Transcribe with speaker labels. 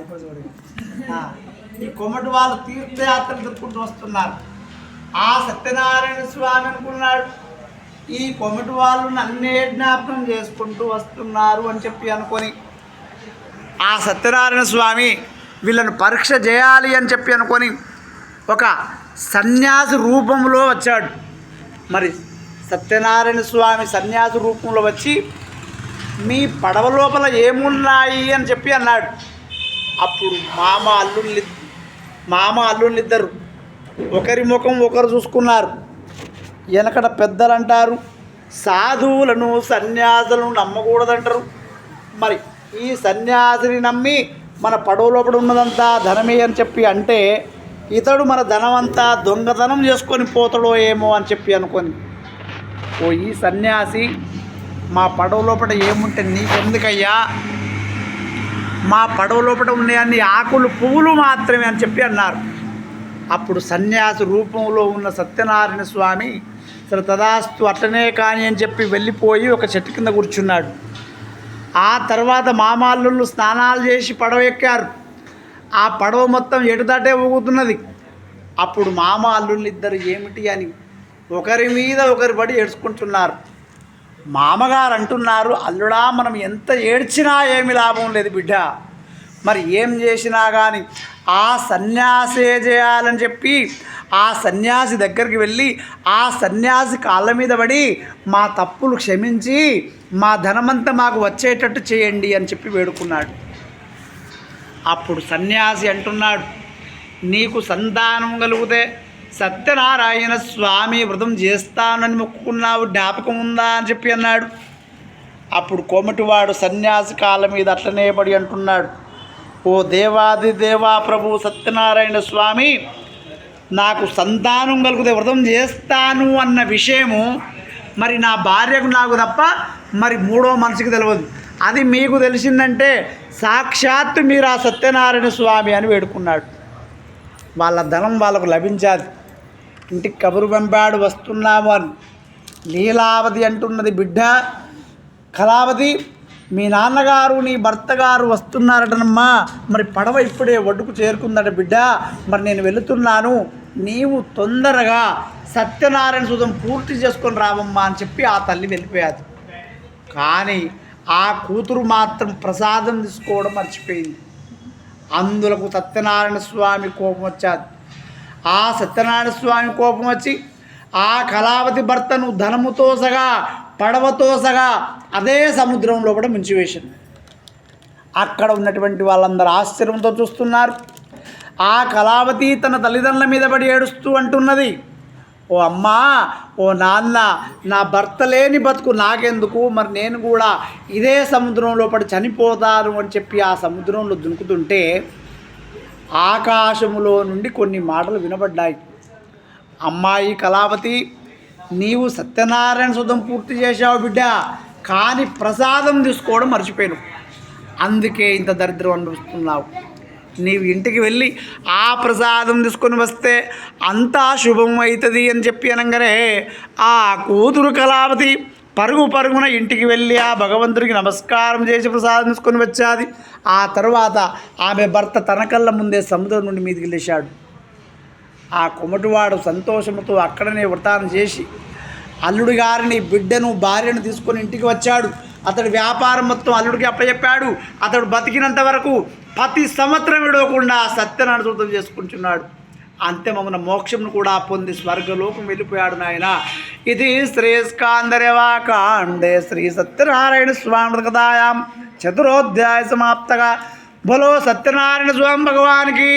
Speaker 1: ఇప్పుడు చూడండి, ఈ కొమ్మటి వాళ్ళు తీర్థయాత్రలు తిరుక్కుంటూ వస్తున్నారు. ఆ సత్యనారాయణ స్వామి అనుకున్నాడు, ఈ కొమ్మటి వాళ్ళు నన్నే జ్ఞాపకం చేసుకుంటూ వస్తున్నారు అని చెప్పి అనుకొని ఆ సత్యనారాయణ స్వామి వీళ్ళను పరీక్ష చేయాలి అని చెప్పి అనుకొని ఒక సన్యాసి రూపంలో వచ్చాడు. మరి సత్యనారాయణ స్వామి సన్యాసి రూపంలో వచ్చి మీ పడవ లోపల ఏమున్నాయి అని చెప్పి అన్నాడు. అప్పుడు మామ అల్లుళ్ళిద్దరు ఒకరి ముఖం ఒకరు చూసుకున్నారు. వెనకడ పెద్దలు అంటారు, సాధువులను సన్యాసులను నమ్మకూడదంటారు. మరి ఈ సన్యాసిని నమ్మి మన పడవ లోపల ఉన్నదంతా ధనమే అని చెప్పి అంటే ఇతడు మన ధనమంతా దొంగతనం చేసుకొని పోతాడో ఏమో అని చెప్పి అనుకొని, ఓ ఈ సన్యాసి మా పడవ లోపల ఏముంటే నీకెందుకయ్యా, మా పడవ లోపల ఉన్నాయన్ని ఆకులు పువ్వులు మాత్రమే అని చెప్పి అన్నారు. అప్పుడు సన్యాసి రూపంలో ఉన్న సత్యనారాయణ స్వామి సరే తదాస్తు అట్లనే కానీ అని చెప్పి వెళ్ళిపోయి ఒక చెట్టు కింద కూర్చున్నాడు. ఆ తర్వాత మామాళ్ళు స్నానాలు చేసి పడవ ఎక్కారు. ఆ పడవ మొత్తం ఎటుదాటే ఊగుతున్నది. అప్పుడు మామ అల్లుళ్ళు ఇద్దరు ఏమిటి అని ఒకరి మీద ఒకరి పడి ఏడ్చుకుంటున్నారు. మామగారు అంటున్నారు, అల్లుడా మనం ఎంత ఏడ్చినా ఏమి లాభం లేదు బిడ్డ, మరి ఏం చేసినా కానీ ఆ సన్యాసే చేయాలని చెప్పి ఆ సన్యాసి దగ్గరికి వెళ్ళి ఆ సన్యాసి కాళ్ళ మీద పడి మా తప్పులు క్షమించి మా ధనమంతా మాకు వచ్చేటట్టు చేయండి అని చెప్పి వేడుకున్నాడు. అప్పుడు సన్యాసి అంటున్నాడు, నీకు సంతానం కలిగితే సత్యనారాయణ స్వామి వ్రతం చేస్తానని మొక్కుకున్నావు, జ్ఞాపకం ఉందా అని చెప్పి అన్నాడు. అప్పుడు కోమటివాడు సన్యాసి కాళ్ళ మీద అట్లనే పడి అంటున్నాడు, ఓ దేవాది దేవా ప్రభు సత్యనారాయణ స్వామి, నాకు సంతానం కలిగితే వ్రతం చేస్తాను అన్న విషయము మరి నా భార్యకు నాకు తప్ప మరి మూడో మనిషికి తెలియదు. అది మీకు తెలిసిందంటే సాక్షాత్తు మీరు ఆ సత్యనారాయణ స్వామి అని వేడుకున్నాడు. వాళ్ళ ధనం వాళ్ళకు లభించాది. ఇంటికి కబురు పంపాడు, వస్తున్నాము అని. లీలావతి అంటున్నది, బిడ్డ కళావతి మీ నాన్నగారు నీ భర్త గారు వస్తున్నారటనమ్మా, మరి పడవ ఇప్పుడే ఒడ్డుకు చేరుకుందట బిడ్డ, మరి నేను వెళుతున్నాను, నీవు తొందరగా సత్యనారాయణ సుతం పూర్తి చేసుకొని రావమ్మా అని చెప్పి ఆ తల్లి వెళ్ళిపోయాది. కానీ ఆ కూతురు మాత్రం ప్రసాదం తీసుకోవడం మర్చిపోయింది. అందులకు సత్యనారాయణ స్వామి కోపం వచ్చాది. ఆ సత్యనారాయణ స్వామి కోపం వచ్చి ఆ కళావతి భర్తను ధనముతో సగా పడవతో సగా అదే సముద్రంలో కూడా ముంచివేసింది. అక్కడ ఉన్నటువంటి వాళ్ళందరూ ఆశ్చర్యంతో చూస్తున్నారు. ఆ కళావతి తన తల్లిదండ్రుల మీద పడి ఏడుస్తూ అంటున్నది, ఓ అమ్మా, ఓ నాన్న, నా భర్త లేని బతుకు నాకెందుకు, మరి నేను కూడా ఇదే సముద్రంలో పడి చనిపోతాను అని చెప్పి ఆ సముద్రంలో దునుకుతుంటే ఆకాశములో నుండి కొన్ని మాటలు వినబడ్డాయి. అమ్మాయి కళావతి, నీవు సత్యనారాయణ సుతం పూర్తి చేశావు బిడ్డ, కానీ ప్రసాదం తీసుకోవడం మర్చిపోయాను, అందుకే ఇంత దరిద్రం అనుభవిస్తున్నావు. నీవు ఇంటికి వెళ్ళి ఆ ప్రసాదం తీసుకొని వస్తే అంతా శుభం అవుతుంది అని చెప్పి అనగానే ఆ కూతురు కళావతి పరుగున ఇంటికి వెళ్ళి ఆ భగవంతుడికి నమస్కారం చేసి ప్రసాదం తీసుకొని వచ్చాది. ఆ తర్వాత ఆమె భర్త తన కళ్ళ ముందే సముద్రం నుండి మీదికి లేచాడు. ఆ కొమటివాడు సంతోషంతో అక్కడనే వ్రతాన్ని చేసి అల్లుడి గారిని బిడ్డను భార్యను తీసుకొని ఇంటికి వచ్చాడు. అతడి వ్యాపారం మొత్తం అల్లుడికి అప్పచెప్పాడు. అతడు బతికినంత వరకు ప్రతి సంవత్సరం విడవకుండా సత్యనారాయణ వ్రతం చేసుకుంటున్నాడు. అంతిమమున మోక్షమును కూడా పొంది స్వర్గలోకం వెళ్ళిపోయాడు నాయన. ఇది శ్రీస్కాందరేవాకాండే శ్రీ సత్యనారాయణ స్వామి కథాయాం చతురోధ్యాయ సమాప్తగా. బలో సత్యనారాయణ స్వామి భగవానికి.